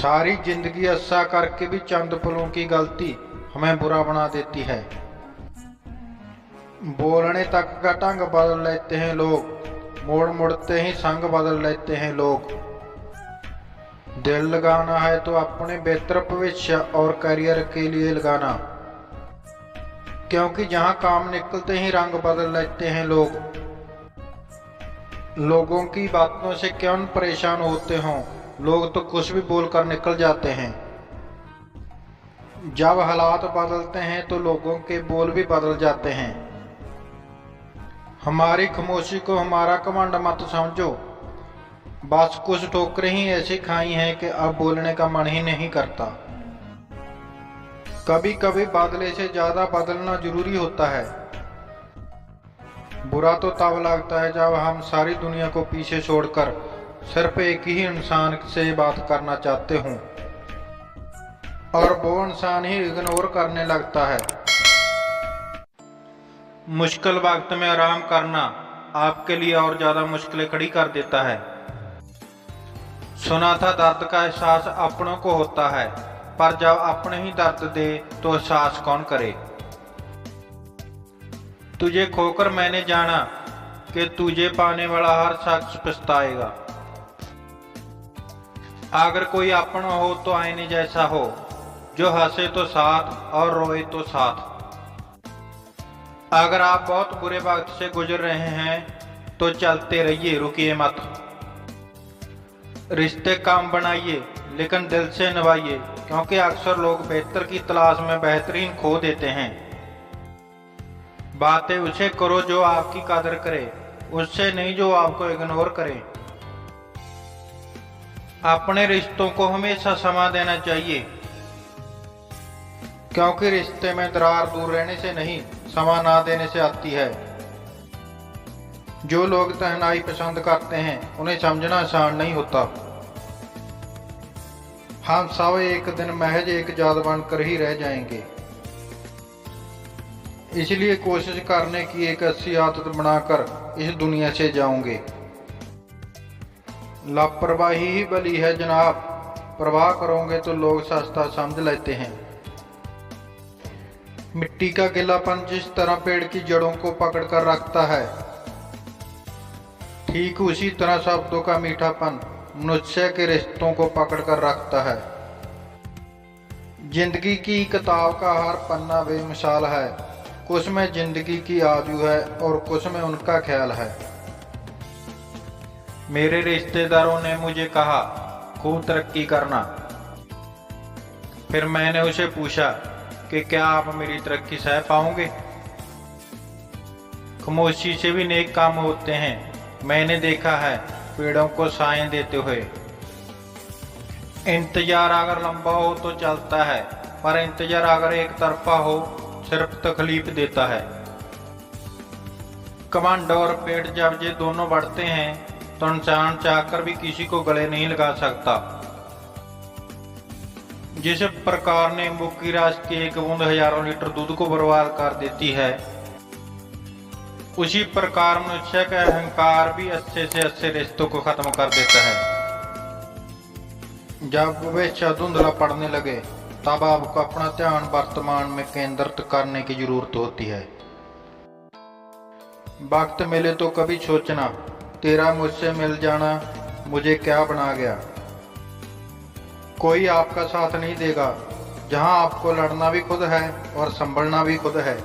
सारी जिंदगी अच्छा करके भी चंद पलों की गलती हमें बुरा बना देती है। बोलने तक का ढंग बदल लेते हैं लोग, मोड़ मुड़ते ही संग बदल लेते हैं लोग। दिल लगाना है तो अपने बेहतर भविष्य और करियर के लिए लगाना, क्योंकि जहां काम निकलते ही रंग बदल लेते हैं लोग। लोगों की बातों से क्यों परेशान होते हों, लोग तो कुछ भी बोलकर निकल जाते हैं। जब हालात बदलते हैं तो लोगों के बोल भी बदल जाते हैं। हमारी खामोशी को हमारा घमंड मत समझो, बस कुछ ठोकरें ही ऐसी खाई हैं कि अब बोलने का मन ही नहीं करता। कभी कभी बदले से ज्यादा बदलना जरूरी होता है। बुरा तो तब लगता है जब हम सारी दुनिया को पीछे छोड़कर सिर्फ एक ही इंसान से बात करना चाहते हों और वो इंसान ही इग्नोर करने लगता है। मुश्किल वक्त में आराम करना आपके लिए और ज्यादा मुश्किलें खड़ी कर देता है। सुना था दर्द का एहसास अपनों को होता है, पर जब अपने ही दर्द दे तो एहसास कौन करे। तुझे खोकर मैंने जाना कि तुझे पाने वाला हर शख्स पछताएगा। अगर कोई अपना हो तो आईने जैसा हो, जो हंसे तो साथ और रोए तो साथ। अगर आप बहुत बुरे वक्त से गुजर रहे हैं तो चलते रहिए, रुकिए मत। रिश्ते काम बनाइए लेकिन दिल से निभाइए, क्योंकि अक्सर लोग बेहतर की तलाश में बेहतरीन खो देते हैं। बातें उसे करो जो आपकी कदर करे, उससे नहीं जो आपको इग्नोर करे। अपने रिश्तों को हमेशा समय देना चाहिए, क्योंकि रिश्ते में दरार दूर रहने से नहीं, समय ना देने से आती है। जो लोग तन्हाई पसंद करते हैं उन्हें समझना आसान नहीं होता। हम सब एक दिन महज एक याद बनकर ही रह जाएंगे, इसलिए कोशिश करने की एक अच्छी आदत बनाकर इस दुनिया से जाओगे। लापरवाही ही बली है जनाब, परवाह करोगे तो लोग सस्ता समझ लेते हैं। मिट्टी का गीलापन जिस तरह पेड़ की जड़ों को पकड़ कर रखता है, ठीक उसी तरह शब्दों का मीठापन मनुष्य के रिश्तों को पकड़ कर रखता है। जिंदगी की किताब का हर पन्ना बेमिसाल है, कुछ में जिंदगी की आजू है और कुछ में उनका ख्याल है। मेरे रिश्तेदारों ने मुझे कहा खूब तरक्की करना। फिर मैंने उसे पूछा कि क्या आप मेरी तरक्की सह पाओगे। खामोशी से भी नेक काम होते हैं, मैंने देखा है पेड़ों को छाएं देते हुए। इंतजार अगर लंबा हो तो चलता है, पर इंतजार अगर एक तरफा हो सिर्फ तकलीफ देता है। घमंड और पेट जब ये दोनों बढ़ते हैं तो इंसान चाहकर भी किसी को गले नहीं लगा सकता। जिस प्रकार नींबू की रस की एक बूंद हजारों लीटर दूध को बर्बाद कर देती है, उसी प्रकार मनुष्य का अहंकार भी अच्छे से अच्छे रिश्तों को खत्म कर देता है। जब भविष्य धुंधला पड़ने लगे तब आपको अपना ध्यान वर्तमान में केंद्रित करने की जरूरत होती है। वक्त मिले तो कभी सोचना, तेरा मुझसे मिल जाना मुझे क्या बना गया। कोई आपका साथ नहीं देगा, जहां आपको लड़ना भी खुद है और संभलना भी खुद है।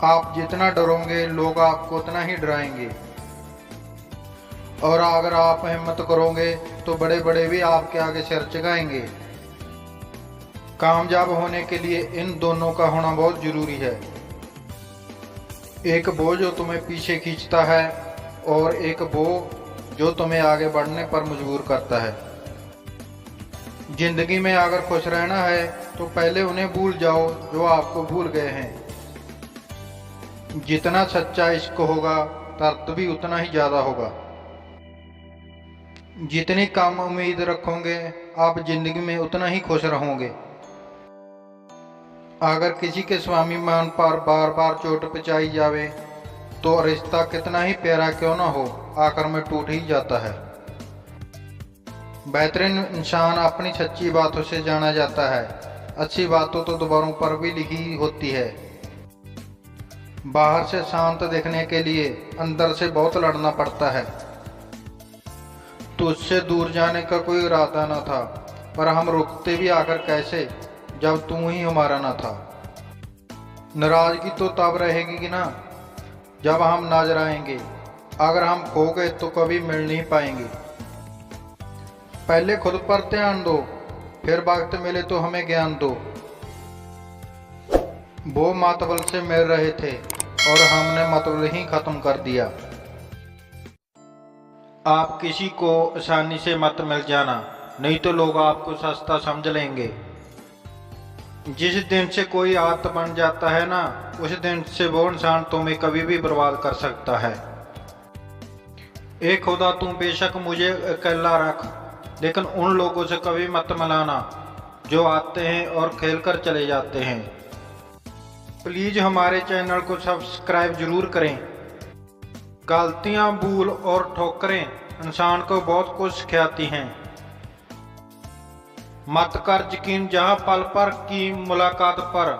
आप जितना डरोगे लोग आपको उतना ही डराएंगे, और अगर आप हिम्मत करोगे तो बड़े बड़े भी आपके आगे सिर झुकाएंगे। कामयाब होने के लिए इन दोनों का होना बहुत जरूरी है। एक वो जो तुम्हें पीछे खींचता है और एक वो जो तुम्हें आगे बढ़ने पर मजबूर करता है। जिंदगी में अगर खुश रहना है तो पहले उन्हें भूल जाओ जो आपको भूल गए हैं। जितना सच्चा इश्क होगा दर्द भी उतना ही ज्यादा होगा। जितनी कम उम्मीद रखोगे आप जिंदगी में उतना ही खुश रहोगे। अगर किसी के स्वाभिमान पर बार बार चोट पहुंचाई जावे तो रिश्ता कितना ही प्यारा क्यों ना हो आखिर में टूट ही जाता है। बेहतरीन इंसान अपनी सच्ची बातों से जाना जाता है। अच्छी बातों तो दीवारों पर भी लिखी होती है। बाहर से शांत दिखने के लिए अंदर से बहुत लड़ना पड़ता है। तुझसे दूर जाने का कोई इरादा न था, पर हम रुकते भी आखिर कैसे जब तू ही हमारा न था। नाराजगी तो तब रहेगी ना जब हम नजर आएंगे। अगर हम खो गए तो कभी मिल नहीं पाएंगे। पहले खुद पर ध्यान दो, फिर वक्त मिले तो हमें ज्ञान दो। वो मतबल से मिल रहे थे और हमने मतबल ही खत्म कर दिया। आप किसी को आसानी से मत मिल जाना, नहीं तो लोग आपको सस्ता समझ लेंगे। जिस दिन से कोई आदत बन जाता है ना, उस दिन से वो इंसान तुम्हें कभी भी बर्बाद कर सकता है। ए खुदा, तू बेशक मुझे अकेला रख, लेकिन उन लोगों से कभी मत मिलाना जो आते हैं और खेल कर चले जाते हैं। प्लीज़ हमारे चैनल को सब्सक्राइब जरूर करें। गलतियां, भूल और ठोकरें इंसान को बहुत कुछ सिखाती हैं। मत कर यकीन जहां पल पर की मुलाकात पर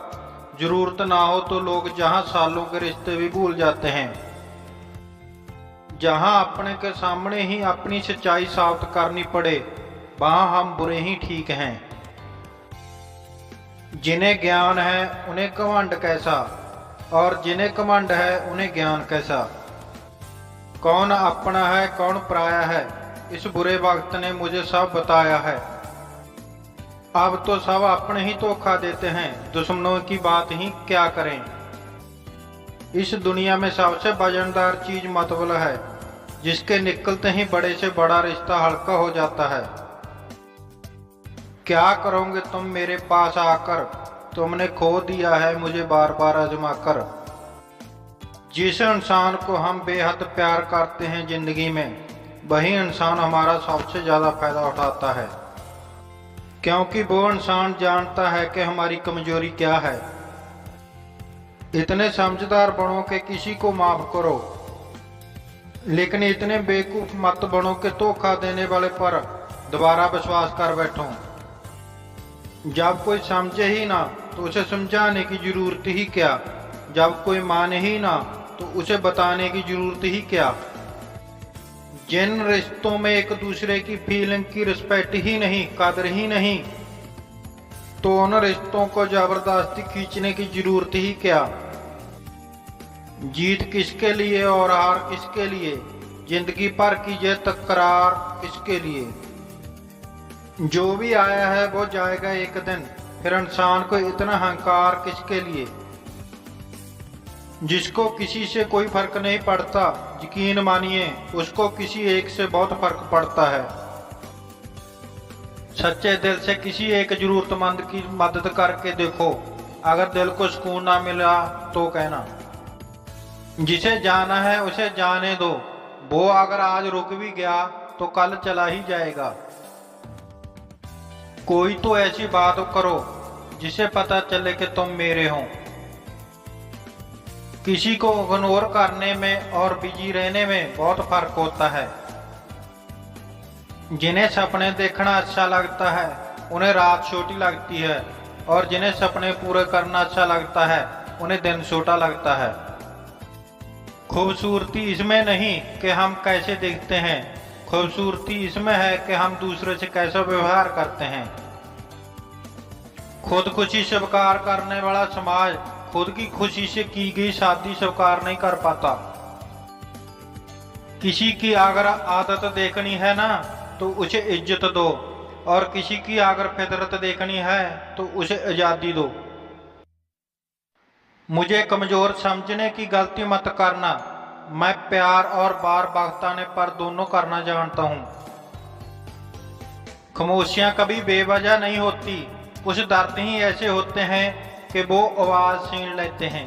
जरूरत ना हो तो लोग जहां सालों के रिश्ते भी भूल जाते हैं। जहां अपने के सामने ही अपनी सच्चाई साबित करनी पड़े वहां हम बुरे ही ठीक हैं। जिन्हें ज्ञान है उन्हें घमंड कैसा, और जिन्हें घमंड है उन्हें ज्ञान कैसा। कौन अपना है कौन पराया है, इस बुरे वक्त ने मुझे सब बताया है। अब तो सब अपने ही धोखा देते हैं, दुश्मनों की बात ही क्या करें। इस दुनिया में सबसे वजनदार चीज मतबल है, जिसके निकलते ही बड़े से बड़ा रिश्ता हल्का हो जाता है। क्या करोगे तुम मेरे पास आकर, तुमने खो दिया है मुझे बार बार आजमा कर। जिस इंसान को हम बेहद प्यार करते हैं जिंदगी में, वही इंसान हमारा सबसे ज्यादा फायदा उठाता है, क्योंकि वो इंसान जानता है कि हमारी कमजोरी क्या है। इतने समझदार बनो कि किसी को माफ करो, लेकिन इतने बेवकूफ मत बनो कि धोखा देने वाले पर दोबारा विश्वास कर बैठो। जब कोई समझे ही ना तो उसे समझाने की जरूरत ही क्या, जब कोई माने ही ना तो उसे बताने की जरूरत ही क्या। जिन रिश्तों में एक दूसरे की फीलिंग की रिस्पेक्ट ही नहीं, कदर ही नहीं, तो उन रिश्तों को जबरदस्ती खींचने की जरूरत ही क्या। जीत किसके लिए और हार किसके लिए, जिंदगी भर की ये तकरार किसके लिए। जो भी आया है वो जाएगा एक दिन, फिर इंसान को इतना अहंकार किसके लिए। जिसको किसी से कोई फर्क नहीं पड़ता, यकीन मानिए उसको किसी एक से बहुत फर्क पड़ता है। सच्चे दिल से किसी एक जरूरतमंद की मदद करके देखो, अगर दिल को सुकून ना मिला तो कहना। जिसे जाना है उसे जाने दो, वो अगर आज रुक भी गया तो कल चला ही जाएगा। कोई तो ऐसी बात करो जिसे पता चले कि तुम मेरे हो। किसी को इग्नोर करने में और बिजी रहने में बहुत फर्क होता है। जिन्हें सपने देखना अच्छा लगता है उन्हें रात छोटी लगती है, और जिन्हें सपने पूरे करना अच्छा लगता है उन्हें दिन छोटा लगता है। खूबसूरती इसमें नहीं कि हम कैसे दिखते हैं, खूबसूरती इसमें है कि हम दूसरे से कैसा व्यवहार करते हैं। खुदकुशी स्वीकार करने वाला समाज खुद की खुशी से की गई शादी स्वीकार नहीं कर पाता। किसी की अगर आदत देखनी है ना तो उसे इज्जत दो, और किसी की अगर फितरत देखनी है तो उसे आजादी दो। मुझे कमजोर समझने की गलती मत करना, मैं प्यार और बार बख्ताने पर दोनों करना जानता हूँ। खामोशियां कभी बेवजह नहीं होती, कुछ दर्द ही ऐसे होते हैं कि वो आवाज छीन लेते हैं।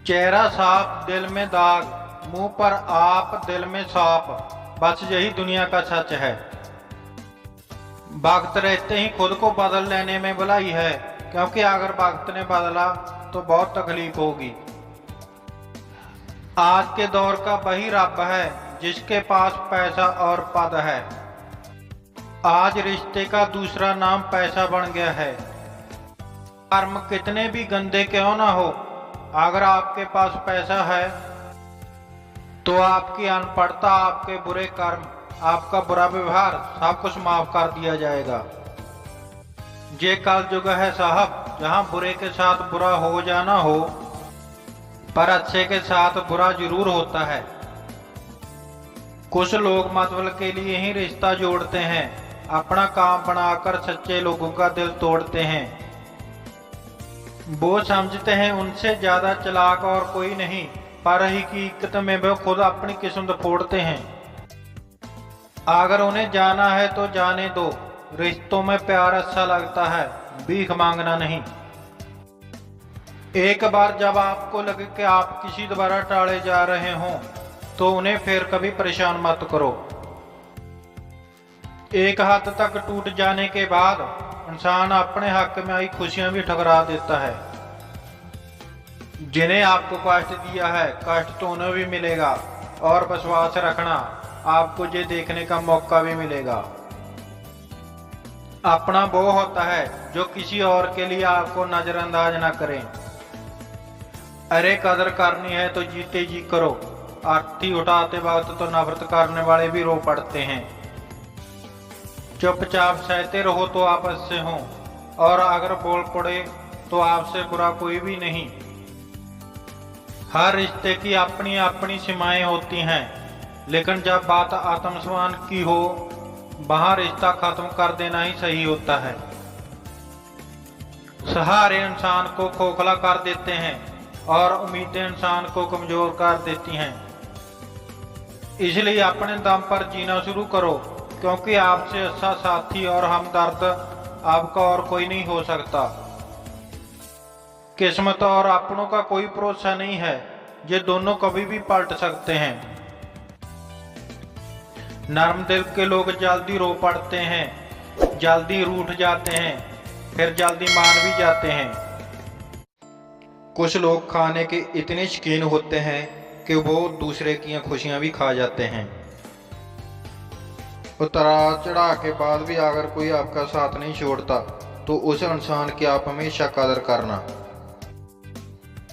चेहरा साफ दिल में दाग, मुंह पर आप दिल में सांप, बस यही दुनिया का सच है। वक्त रहते ही खुद को बदल लेने में भलाई है, क्योंकि अगर वक्त ने बदला तो बहुत तकलीफ होगी। आज के दौर का वही रब है जिसके पास पैसा और पद है। आज रिश्ते का दूसरा नाम पैसा बन गया है। कर्म कितने भी गंदे क्यों ना हो, अगर आपके पास पैसा है तो आपकी अनपढ़ता, आपके बुरे कर्म, आपका बुरा व्यवहार सब कुछ माफ कर दिया जाएगा। ये कल युग है साहब, जहां बुरे के साथ बुरा हो जाना हो, पर अच्छे के साथ बुरा जरूर होता है। कुछ लोग मतलब के लिए ही रिश्ता जोड़ते हैं, अपना काम बनाकर सच्चे लोगों का दिल तोड़ते हैं। वो समझते हैं उनसे ज्यादा चालाक और कोई नहीं, पर हकीकत में वो खुद अपनी किस्मत फोड़ते हैं। अगर उन्हें जाना है तो जाने दो, रिश्तों में प्यार अच्छा लगता है, भीख मांगना नहीं। एक बार जब आपको लगे कि आप किसी द्वारा टाले जा रहे हों तो उन्हें फिर कभी परेशान मत करो। एक हद तक टूट जाने के बाद इंसान अपने हक में आई खुशियां भी ठुकरा देता है। जिन्हें आपको कष्ट दिया है, कष्ट तो उन्हें भी मिलेगा, और विश्वास रखना, आपको ये देखने का मौका भी मिलेगा। अपना वो होता है जो किसी और के लिए आपको नजरअंदाज ना करें। अरे कदर करनी है तो जीते जी करो, अर्थी उठाते वक्त तो नफरत करने वाले भी रो पड़ते हैं। चुपचाप सहते रहो तो आपस से हो, और अगर बोल पड़े तो आपसे बुरा कोई भी नहीं। हर रिश्ते की अपनी अपनी सीमाएं होती हैं, लेकिन जब बात आत्मसम्मान की हो, वहां रिश्ता खत्म कर देना ही सही होता है। सहारे इंसान को खोखला कर देते हैं और उम्मीदें इंसान को कमजोर कर देती हैं। इसलिए अपने दम पर जीना शुरू करो, क्योंकि आपसे अच्छा साथी और हमदर्द आपका और कोई नहीं हो सकता। किस्मत और अपनों का कोई भरोसा नहीं है, ये दोनों कभी भी पलट सकते हैं। नर्म दिल के लोग जल्दी रो पड़ते हैं, जल्दी रूठ जाते हैं, फिर जल्दी मान भी जाते हैं। कुछ लोग खाने के इतने शौकीन होते हैं कि वो दूसरे की खुशियां भी खा जाते हैं। उतार चढ़ा के बाद भी अगर कोई आपका साथ नहीं छोड़ता तो उस इंसान की आप हमेशा कदर करना।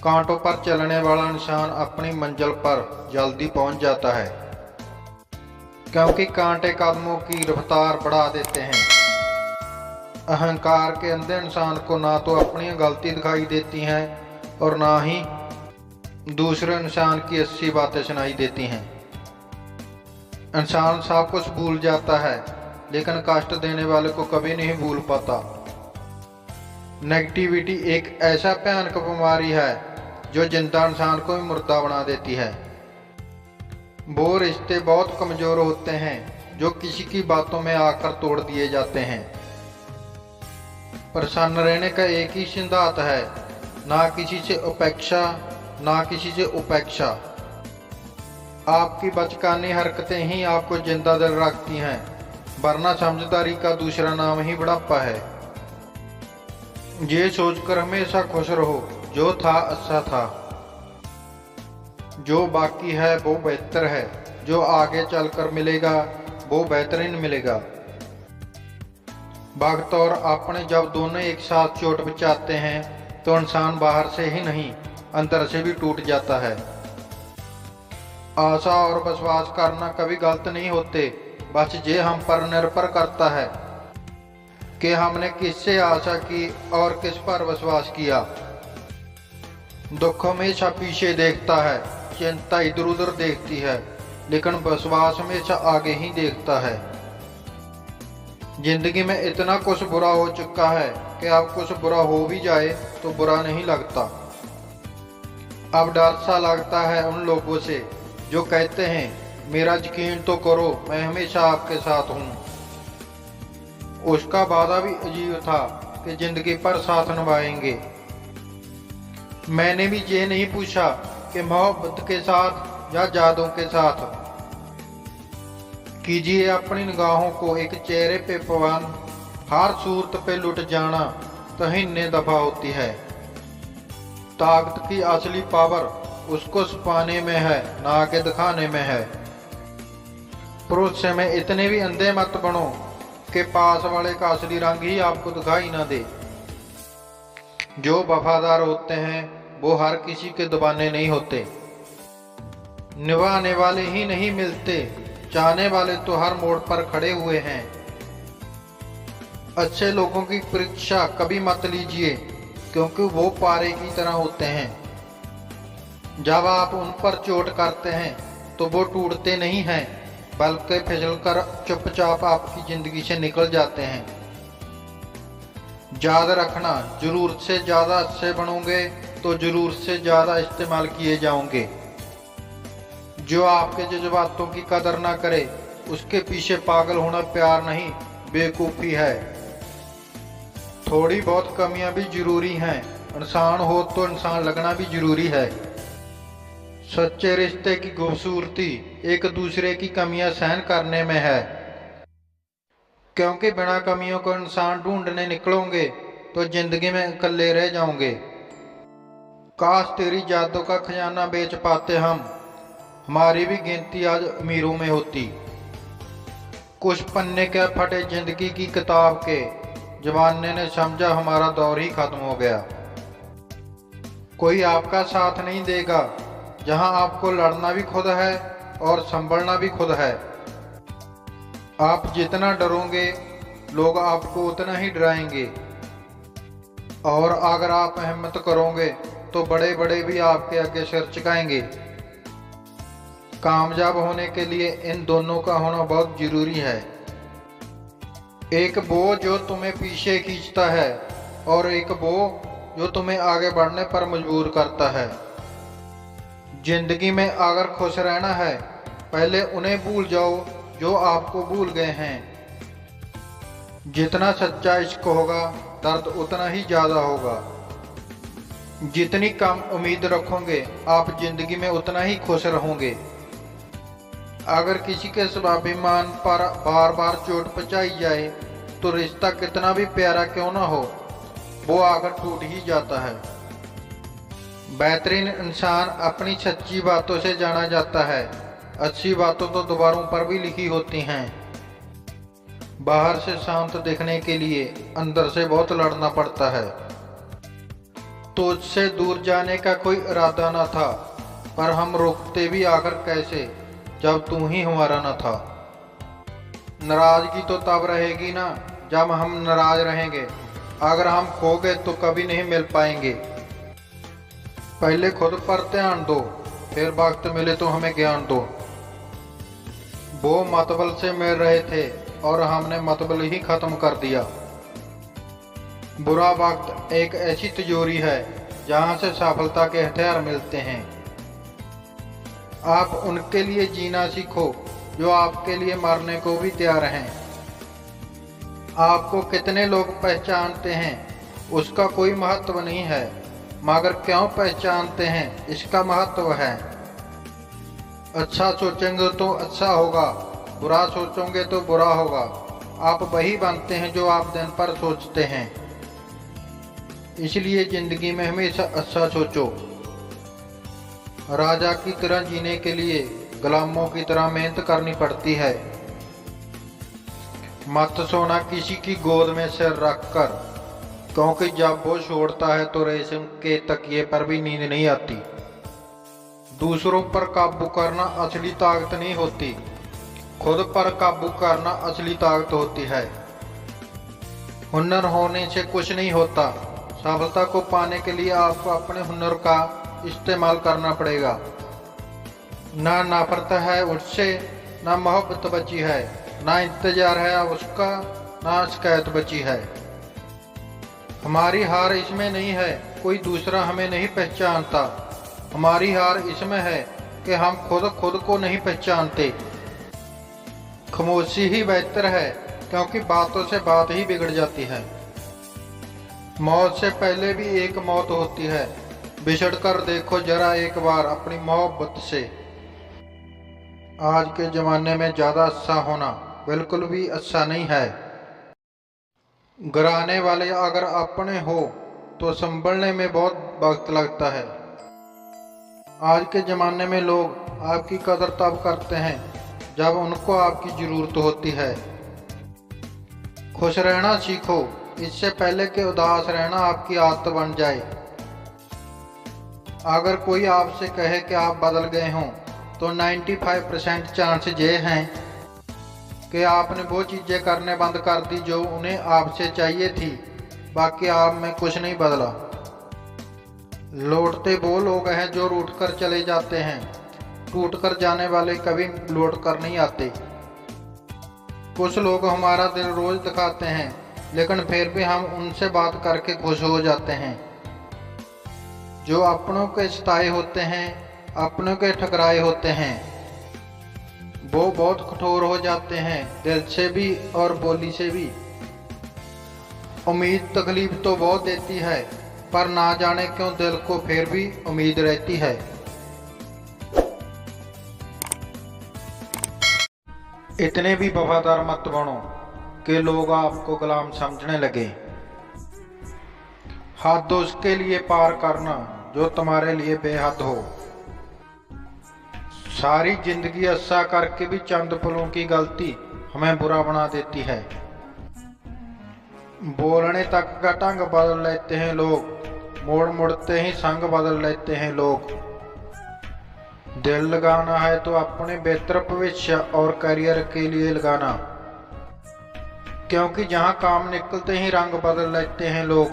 कांटों पर चलने वाला इंसान अपनी मंजिल पर जल्दी पहुंच जाता है, क्योंकि कांटे कदमों की रफ्तार बढ़ा देते हैं। अहंकार के अंधे इंसान को ना तो अपनी गलती दिखाई देती हैं और ना ही दूसरे इंसान की 80 बातें सुनाई देती हैं। इंसान सब कुछ भूल जाता है, लेकिन कष्ट देने वाले को कभी नहीं भूल पाता। नेगेटिविटी एक ऐसा भयानक बीमारी है जो जिंदा इंसान को भी मुर्दा बना देती है। वो रिश्ते बहुत कमजोर होते हैं जो किसी की बातों में आकर तोड़ दिए जाते हैं। प्रसन्न रहने का एक ही सिद्धांत है, ना किसी से उपेक्षा, ना किसी से उपेक्षा। आपकी बचकानी हरकतें ही आपको जिंदा दिल रखती हैं, वरना समझदारी का दूसरा नाम ही बुढ़ापा है। ये सोचकर हमेशा खुश रहो, जो था अच्छा था, जो बाकी है वो बेहतर है, जो आगे चलकर मिलेगा वो बेहतरीन मिलेगा। वक्त और अपने जब दोनों एक साथ चोट बचाते हैं तो इंसान बाहर से ही नहीं अंदर से भी टूट जाता है। आशा और विश्वास करना कभी गलत नहीं होते, बस ये हम पर निर्भर करता है कि हमने किससे आशा की और किस पर विश्वास किया। दुख हमेशा पीछे देखता है, चिंता इधर उधर देखती है, लेकिन विश्वास हमेशा आगे ही देखता है। जिंदगी में इतना कुछ बुरा हो चुका है कि अब कुछ बुरा हो भी जाए तो बुरा नहीं लगता। अब डर सा लगता है उन लोगों से जो कहते हैं मेरा यकीन तो करो, मैं हमेशा आपके साथ हूँ। उसका वादा भी अजीब था कि जिंदगी पर साथ निभाएंगे। मैंने भी ये नहीं पूछा कि मोहब्बत के साथ या जादू के साथ। कीजिए अपनी निगाहों को एक चेहरे पे पवन, हर सूरत पे लुट जाना तहीने दफा होती है। ताकत की असली पावर उसको छुपाने में है, ना आगे दिखाने में है। भरोसे में इतने भी अंधे मत बनो कि पास वाले का असली रंग ही आपको दिखाई ना दे। जो वफादार होते हैं वो हर किसी के दबाने नहीं होते। निभाने वाले ही नहीं मिलते, चाहने वाले तो हर मोड़ पर खड़े हुए हैं। अच्छे लोगों की परीक्षा कभी मत लीजिए, क्योंकि वो पारे की तरह होते हैं। जब आप उन पर चोट करते हैं तो वो टूटते नहीं हैं, बल्कि फिसलकर चुपचाप आपकी जिंदगी से निकल जाते हैं। याद रखना, जरूरत से ज्यादा अच्छे बनोगे तो जरूरत से ज्यादा इस्तेमाल किए जाओगे। जो आपके जज्बातों की कदर ना करे, उसके पीछे पागल होना प्यार नहीं, बेवकूफ़ी है। थोड़ी बहुत कमियां भी जरूरी हैं। इंसान हो तो इंसान लगना भी जरूरी है। सच्चे रिश्ते की खूबसूरती एक दूसरे की कमियां सहन करने में है, क्योंकि बिना कमियों को इंसान ढूंढने निकलोगे तो जिंदगी में अकेले रह जाओगे। काश तेरी यादों का खजाना बेच पाते हम, हमारी भी गिनती आज अमीरों में होती। कुछ पन्ने क्या फटे जिंदगी की किताब के, जमाने ने समझा हमारा दौर ही खत्म हो गया। कोई आपका साथ नहीं देगा, जहां आपको लड़ना भी खुद है और संभलना भी खुद है। आप जितना डरोगे, लोग आपको उतना ही डराएंगे, और अगर आप हिम्मत करोगे तो बड़े बड़े भी आपके आगे सिर झुकाएंगे। कामयाब होने के लिए इन दोनों का होना बहुत जरूरी है। एक वो जो तुम्हें पीछे खींचता है, और एक वो जो तुम्हें आगे बढ़ने पर मजबूर करता है। जिंदगी में अगर खुश रहना है, पहले उन्हें भूल जाओ जो आपको भूल गए हैं। जितना सच्चा इश्क होगा, दर्द उतना ही ज्यादा होगा। जितनी कम उम्मीद रखोगे, आप जिंदगी में उतना ही खुश रहोगे। अगर किसी के स्वाभिमान पर बार बार चोट पहुंचाई जाए तो रिश्ता कितना भी प्यारा क्यों ना हो, वो आकर टूट ही जाता है। बेहतरीन इंसान अपनी सच्ची बातों से जाना जाता है। अच्छी बातों तो दीवारों पर भी लिखी होती हैं। बाहर से शांत दिखने के लिए अंदर से बहुत लड़ना पड़ता है। तुझसे दूर जाने का कोई इरादा न था, पर हम रोकते भी आखिर कैसे, जब तू ही हमारा न था। नाराजगी तो तब रहेगी ना जब हम नाराज रहेंगे। अगर हम खो गए तो कभी नहीं मिल पाएंगे। पहले खुद पर ध्यान दो, फिर वक्त मिले तो हमें ज्ञान दो। वो मतबल से मिल रहे थे और हमने मतबल ही खत्म कर दिया। बुरा वक्त एक ऐसी तिजोरी है जहां से सफलता के हथियार मिलते हैं। आप उनके लिए जीना सीखो जो आपके लिए मरने को भी तैयार हैं। आपको कितने लोग पहचानते हैं उसका कोई महत्व नहीं है, मगर क्यों पहचानते हैं इसका महत्व है। अच्छा सोचेंगे तो अच्छा होगा, बुरा सोचोगे तो बुरा होगा। आप वही बनते हैं जो आप दिन पर सोचते हैं। इसलिए जिंदगी में हमेशा अच्छा सोचो। राजा की तरह जीने के लिए गुलामों की तरह मेहनत करनी पड़ती है। मत सोना किसी की गोद में सिर रखकर, क्योंकि जब वो छोड़ता है तो रेशम के तकिए पर भी नींद नहीं आती। दूसरों पर काबू करना असली ताकत नहीं होती, खुद पर काबू करना असली ताकत होती है। हुनर होने से कुछ नहीं होता। सफलता को पाने के लिए आपको अपने हुनर का इस्तेमाल करना पड़ेगा। ना नफरत है उससे, ना मोहब्बत बची है, ना इंतजार है उसका, ना शिकायत बची है। हमारी हार इसमें नहीं है कोई दूसरा हमें नहीं पहचानता, हमारी हार इसमें है कि हम खुद को नहीं पहचानते। खामोशी ही बेहतर है, क्योंकि बातों से बात ही बिगड़ जाती है। मौत से पहले भी एक मौत होती है, बिछड़ कर देखो जरा एक बार अपनी मोहब्बत से। आज के ज़माने में ज़्यादा अच्छा होना बिल्कुल भी अच्छा नहीं है। गिराने वाले अगर अपने हो तो संभलने में बहुत वक्त लगता है। आज के ज़माने में लोग आपकी कदर तब करते हैं जब उनको आपकी ज़रूरत होती है। खुश रहना सीखो, इससे पहले कि उदास रहना आपकी आदत बन जाए। अगर कोई आपसे कहे कि आप बदल गए हों, तो 95% चांसेस ये हैं कि आपने वो चीज़ें करने बंद कर दी जो उन्हें आपसे चाहिए थी। बाकी आप में कुछ नहीं बदला। लौटते वो लोग हैं जो रूठ कर चले जाते हैं, टूट कर जाने वाले कभी लौट कर नहीं आते। कुछ लोग हमारा दिल रोज दिखाते हैं, लेकिन फिर भी हम उनसे बात करके खुश हो जाते हैं। जो अपनों के सताए होते हैं, अपनों के ठकराए होते हैं, वो बहुत कठोर हो जाते हैं, दिल से भी और बोली से भी। उम्मीद तकलीफ तो बहुत देती है, पर ना जाने क्यों दिल को फिर भी उम्मीद रहती है। इतने भी वफादार मत बनो कि लोग आपको गुलाम समझने लगे। हद उसके लिए पार करना जो तुम्हारे लिए बेहद हो। सारी जिंदगी अच्छा करके भी चंद पलों की गलती हमें बुरा बना देती है। बोलने तक का ढंग बदल लेते हैं लोग, मोड़ मुड़ते ही संग बदल लेते हैं लोग। दिल लगाना है तो अपने बेहतर भविष्य और करियर के लिए लगाना, क्योंकि जहां काम निकलते ही रंग बदल लेते हैं लोग।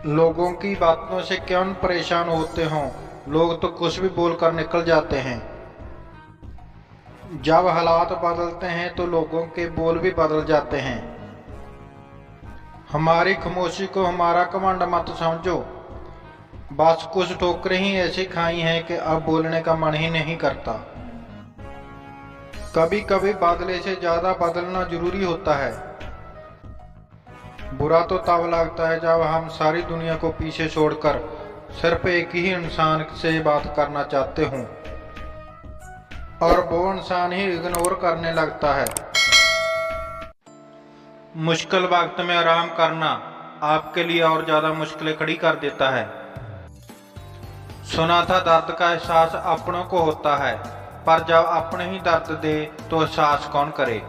लोगों की बातों से क्यों परेशान होते हों, लोग तो कुछ भी बोलकर निकल जाते हैं। जब हालात बदलते हैं तो लोगों के बोल भी बदल जाते हैं। हमारी खामोशी को हमारा घमंड मत समझो, बस कुछ ठोकरें ही ऐसी खाई हैं कि अब बोलने का मन ही नहीं करता। कभी कभी बदले से ज्यादा बदलना जरूरी होता है। बुरा तो तब लगता है जब हम सारी दुनिया को पीछे छोड़कर सिर्फ एक ही इंसान से बात करना चाहते हों और वो इंसान ही इग्नोर करने लगता है। मुश्किल वक्त में आराम करना आपके लिए और ज्यादा मुश्किलें खड़ी कर देता है। सुना था दर्द का एहसास अपनों को होता है, पर जब अपने ही दर्द दे तो एहसास कौन करे।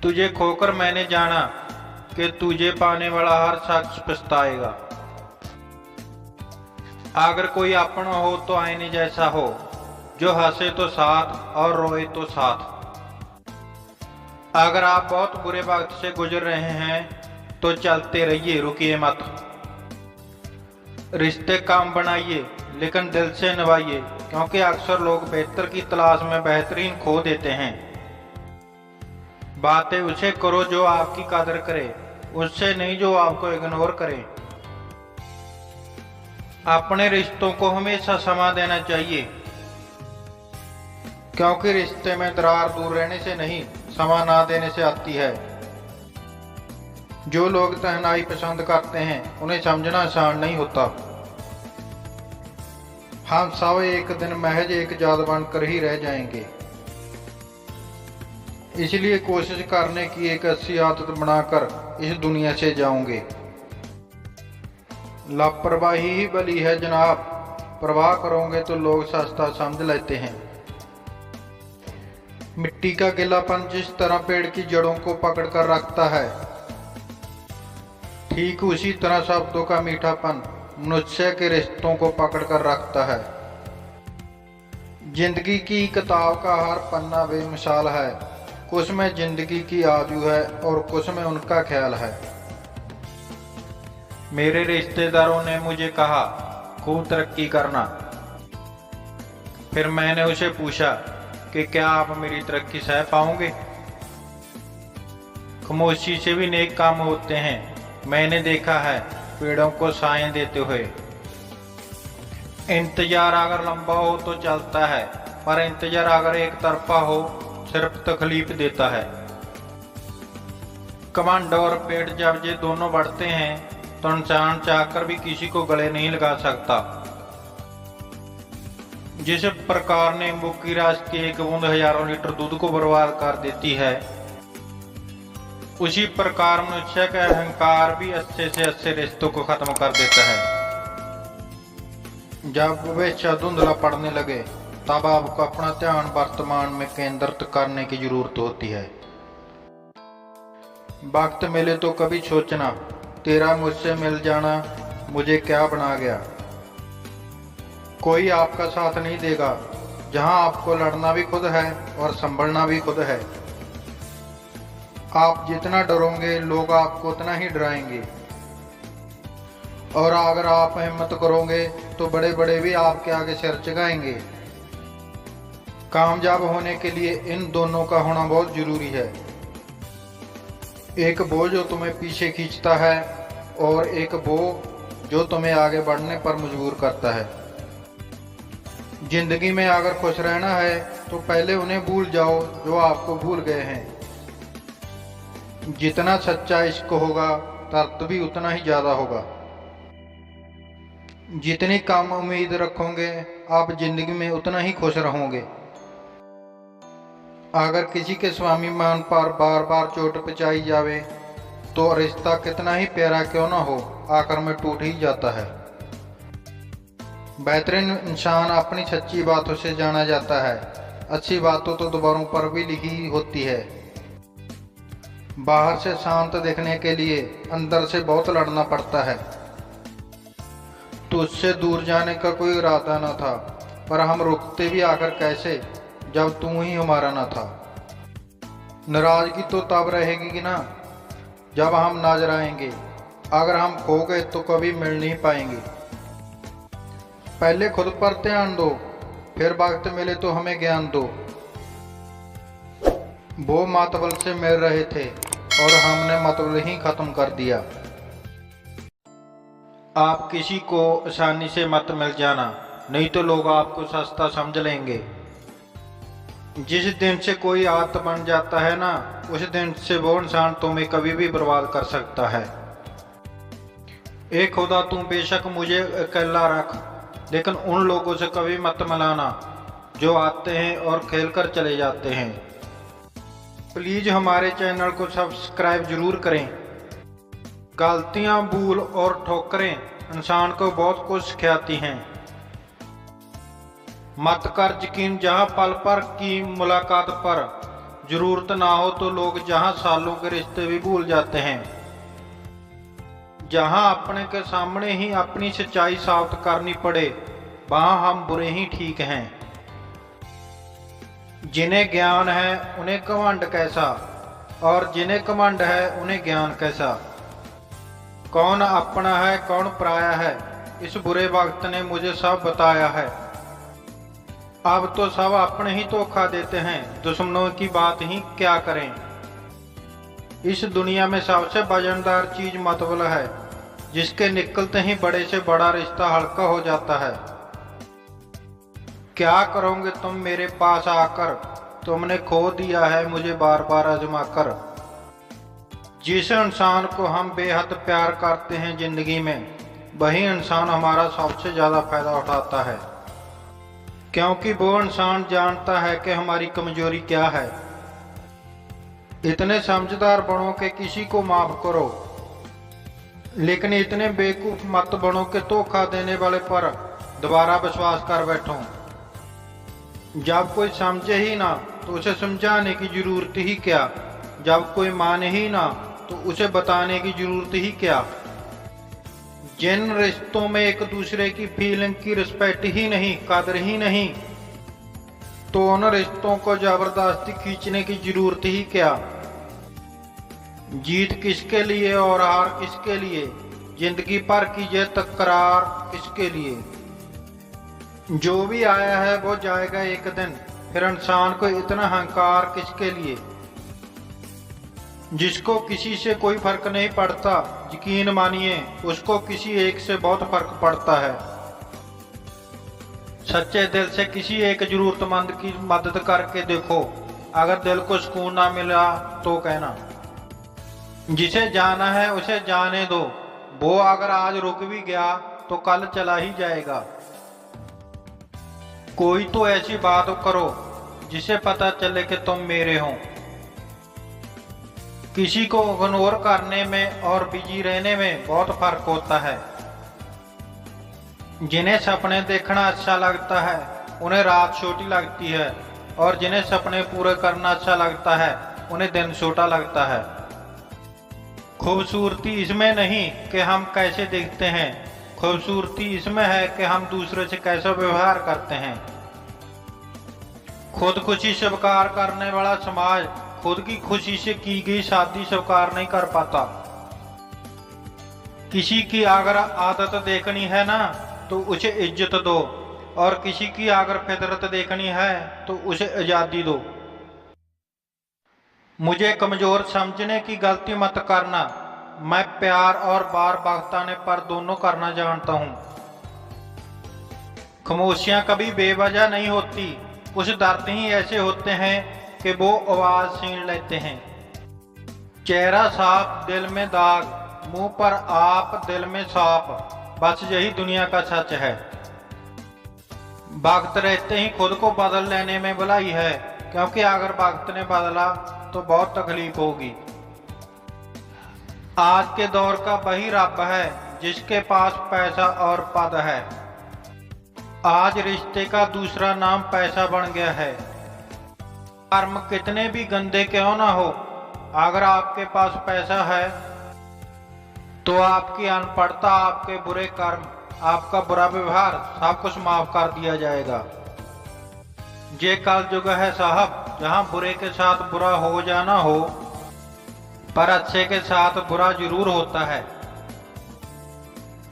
तुझे खोकर मैंने जाना कि तुझे पाने वाला हर शख्स पछताएगा। अगर कोई अपना हो तो आईने जैसा हो, जो हंसे तो साथ और रोए तो साथ। अगर आप बहुत बुरे वक्त से गुजर रहे हैं तो चलते रहिए, रुकिए मत। रिश्ते काम बनाइए लेकिन दिल से निभाइए, क्योंकि अक्सर लोग बेहतर की तलाश में बेहतरीन खो देते हैं। बातें उसे करो जो आपकी कदर करे, उससे नहीं जो आपको इग्नोर करे। अपने रिश्तों को हमेशा समय देना चाहिए, क्योंकि रिश्ते में दरार दूर रहने से नहीं, समय ना देने से आती है। जो लोग तन्हाई पसंद करते हैं उन्हें समझना आसान नहीं होता। हम सब एक दिन महज एक जात बनकर ही रह जाएंगे, इसलिए कोशिश करने की एक अच्छी आदत बनाकर इस दुनिया से जाओगे। लापरवाही ही बली है जनाब, परवाह करोगे तो लोग सस्ता समझ लेते हैं। मिट्टी का गीलापन जिस तरह पेड़ की जड़ों को पकड़ कर रखता है, ठीक उसी तरह शब्दों का मीठापन मनुष्य के रिश्तों को पकड़ कर रखता है। जिंदगी की किताब का हर पन्ना बेमिसाल है, कुछ में जिंदगी की आजू है और कुछ में उनका ख्याल है। मेरे रिश्तेदारों ने मुझे कहा खूब तरक्की करना। फिर मैंने उसे पूछा कि क्या आप मेरी तरक्की सह पाओगे। खामोशी से भी नेक काम होते हैं, मैंने देखा है पेड़ों को छाएं देते हुए। इंतजार अगर लंबा हो तो चलता है, पर इंतजार अगर एक तरफा हो सिर्फ तकलीफ देता है। घमंड और पेट जब ये दोनों बढ़ते हैं तो इंसान चाहकर भी किसी को गले नहीं लगा सकता। जिस प्रकार नींबू की रस की एक बूंद हजारों लीटर दूध को बर्बाद कर देती है, उसी प्रकार मनुष्य का अहंकार भी अच्छे से अच्छे रिश्तों को खत्म कर देता है। जब वे धुंधला पड़ने लगे तब आपको अपना ध्यान वर्तमान में केंद्रित करने की जरूरत होती है। वक्त मिले तो कभी सोचना, तेरा मुझसे मिल जाना मुझे क्या बना गया। कोई आपका साथ नहीं देगा, जहां आपको लड़ना भी खुद है और संभलना भी खुद है। आप जितना डरोगे लोग आपको उतना ही डराएंगे, और अगर आप हिम्मत करोगे तो बड़े बड़े भी आपके आगे सिर झुकाएंगे। कामयाब होने के लिए इन दोनों का होना बहुत जरूरी है। एक वो जो तुम्हें पीछे खींचता है और एक वो जो तुम्हें आगे बढ़ने पर मजबूर करता है। जिंदगी में अगर खुश रहना है तो पहले उन्हें भूल जाओ जो आपको भूल गए हैं। जितना सच्चा इश्क होगा दर्द भी उतना ही ज्यादा होगा। जितनी कम उम्मीद रखोगे आप जिंदगी में उतना ही खुश रहोगे। अगर किसी के स्वाभिमान पर बार बार चोट पहुंचाई जावे तो रिश्ता कितना ही प्यारा क्यों ना हो आखिर में टूट ही जाता है। बेहतरीन इंसान अपनी सच्ची बातों से जाना जाता है। अच्छी बातों तो दीवारों पर भी लिखी होती है। बाहर से शांत दिखने के लिए अंदर से बहुत लड़ना पड़ता है। तुझसे दूर जाने का कोई इरादा न था, पर हम रुकते भी आकर कैसे जब तू ही हमारा न था। नाराजगी तो तब रहेगी ना जब हम नजर आएंगे। अगर हम खो गए तो कभी मिल नहीं पाएंगे। पहले खुद पर ध्यान दो, फिर वक्त मिले तो हमें ज्ञान दो। वो मतबल से मिल रहे थे और हमने मतबल ही खत्म कर दिया। आप किसी को आसानी से मत मिल जाना, नहीं तो लोग आपको सस्ता समझ लेंगे। जिस दिन से कोई आदत बन जाता है ना, उस दिन से वो इंसान तुम्हें कभी भी बर्बाद कर सकता है। ए खुदा, तू बेशक मुझे अकेला रख, लेकिन उन लोगों से कभी मत मिलाना जो आते हैं और खेलकर चले जाते हैं। प्लीज हमारे चैनल को सब्सक्राइब जरूर करें। गलतियां, भूल और ठोकरें इंसान को बहुत कुछ सिखाती हैं। मत कर यकीन जहां पल पर की मुलाकात पर जरूरत ना हो तो लोग जहां सालों के रिश्ते भी भूल जाते हैं। जहां अपने के सामने ही अपनी सच्चाई साबित करनी पड़े वहां हम बुरे ही ठीक हैं। जिन्हें ज्ञान है उन्हें घमंड कैसा, और जिन्हें घमंड है उन्हें ज्ञान कैसा। कौन अपना है कौन पराया है, इस बुरे वक्त ने मुझे सब बताया है। अब तो सब अपने ही धोखा देते हैं, दुश्मनों की बात ही क्या करें। इस दुनिया में सबसे वजनदार चीज मतबल है, जिसके निकलते ही बड़े से बड़ा रिश्ता हल्का हो जाता है। क्या करोगे तुम मेरे पास आकर, तुमने खो दिया है मुझे बार बार आजमा कर। जिस इंसान को हम बेहद प्यार करते हैं जिंदगी में, वही इंसान हमारा सबसे ज्यादा फायदा उठाता है, क्योंकि वो इंसान जानता है कि हमारी कमजोरी क्या है। इतने समझदार बनो कि किसी को माफ करो, लेकिन इतने बेवकूफ मत बनो कि धोखा देने वाले पर दोबारा विश्वास कर बैठो। जब कोई समझे ही ना तो उसे समझाने की जरूरत ही क्या, जब कोई माने ही ना तो उसे बताने की जरूरत ही क्या। जिन रिश्तों में एक दूसरे की फीलिंग की रिस्पेक्ट ही नहीं, कदर ही नहीं, तो उन रिश्तों को जबरदस्ती खींचने की जरूरत ही क्या। जीत किसके लिए और हार किसके लिए, जिंदगी भर की ये तकरार किसके लिए। जो भी आया है वो जाएगा एक दिन, फिर इंसान को इतना अहंकार किसके लिए। जिसको किसी से कोई फर्क नहीं पड़ता, यकीन मानिए उसको किसी एक से बहुत फर्क पड़ता है। सच्चे दिल से किसी एक जरूरतमंद की मदद करके देखो, अगर दिल को सुकून ना मिला तो कहना। जिसे जाना है उसे जाने दो, वो अगर आज रुक भी गया तो कल चला ही जाएगा। कोई तो ऐसी बात करो जिसे पता चले कि तुम मेरे हो। किसी को इग्नोर करने में और बिजी रहने में बहुत फर्क होता है। जिन्हें सपने देखना अच्छा लगता है उन्हें रात छोटी लगती है, और जिन्हें सपने पूरे करना अच्छा लगता है उन्हें दिन छोटा लगता है। खूबसूरती इसमें नहीं कि हम कैसे दिखते हैं, खूबसूरती इसमें है कि हम दूसरे से कैसा व्यवहार करते हैं। खुदकुशी स्वीकार करने वाला समाज खुद की खुशी से की गई शादी स्वीकार नहीं कर पाता। किसी की अगर आदत देखनी है ना तो उसे इज्जत दो, और किसी की अगर फितरत देखनी है तो उसे आजादी दो। मुझे कमजोर समझने की गलती मत करना, मैं प्यार और बार बहकाने पर दोनों करना जानता हूँ। खामोशियां कभी बेवजह नहीं होती, कुछ दर्द ही ऐसे होते हैं कि वो आवाज छीन लेते हैं। चेहरा साफ दिल में दाग, मुंह पर आप दिल में साफ, बस यही दुनिया का सच है। वक्त रहते ही खुद को बदल लेने में भलाई है, क्योंकि अगर वक्त ने बदला तो बहुत तकलीफ होगी। आज के दौर का वही रब है जिसके पास पैसा और पद है। आज रिश्ते का दूसरा नाम पैसा बन गया है। कर्म कितने भी गंदे क्यों ना हो, अगर आपके पास पैसा है तो आपकी अनपढ़ता, आपके बुरे कर्म, आपका बुरा व्यवहार सब कुछ माफ कर दिया जाएगा। ये कल युग है साहब, जहां बुरे के साथ बुरा हो जाना हो, पर अच्छे के साथ बुरा जरूर होता है।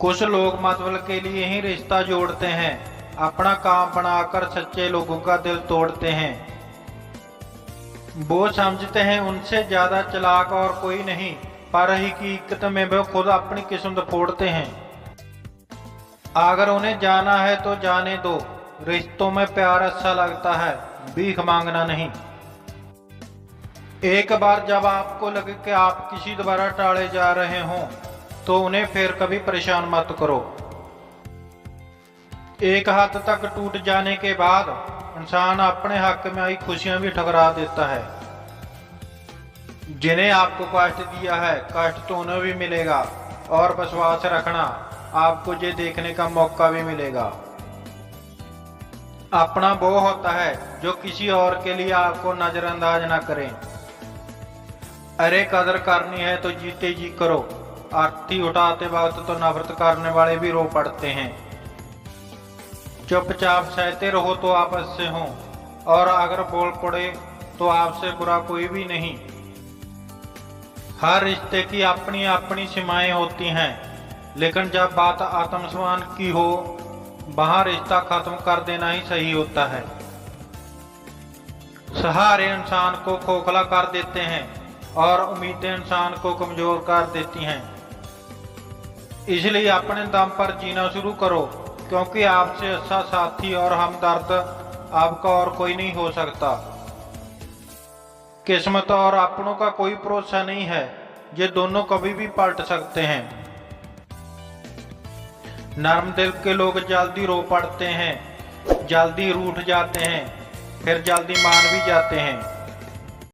कुछ लोग मतलब के लिए ही रिश्ता जोड़ते हैं, अपना काम बनाकर सच्चे लोगों का दिल तोड़ते हैं। वो समझते हैं उनसे ज्यादा चालाक और कोई नहीं, पर हकीकत में वो खुद अपनी किस्मत फोड़ते हैं। अगर उन्हें जाना है तो जाने दो, रिश्तों में प्यार अच्छा लगता है, भीख मांगना नहीं। एक बार जब आपको लगे कि आप किसी द्वारा टाले जा रहे हों तो उन्हें फिर कभी परेशान मत करो। एक हद तक टूट जाने के बाद इंसान अपने हक में आई खुशियां भी ठुकरा देता है। जिन्हें आपको कष्ट दिया है कष्ट तो उन्हें भी मिलेगा, और विश्वास रखना आपको ये देखने का मौका भी मिलेगा। अपना वो होता है जो किसी और के लिए आपको नजरअंदाज ना करें। अरे कदर करनी है तो जीते जी करो, आरती उठाते वक्त तो नफरत करने वाले भी रो पड़ते हैं। चुपचाप सहते रहो तो आपस से हो, और अगर बोल पड़े तो आपसे बुरा कोई भी नहीं। हर रिश्ते की अपनी अपनी सीमाएं होती हैं, लेकिन जब बात आत्मसम्मान की हो वहां रिश्ता खत्म कर देना ही सही होता है। सहारे इंसान को खोखला कर देते हैं और उम्मीदें इंसान को कमजोर कर देती हैं। इसलिए अपने दम पर जीना शुरू करो, क्योंकि आपसे अच्छा साथी और हमदर्द आपका और कोई नहीं हो सकता। किस्मत और अपनों का कोई भरोसा नहीं है, ये दोनों कभी भी पलट सकते हैं। नर्म दिल के लोग जल्दी रो पड़ते हैं, जल्दी रूठ जाते हैं, फिर जल्दी मान भी जाते हैं।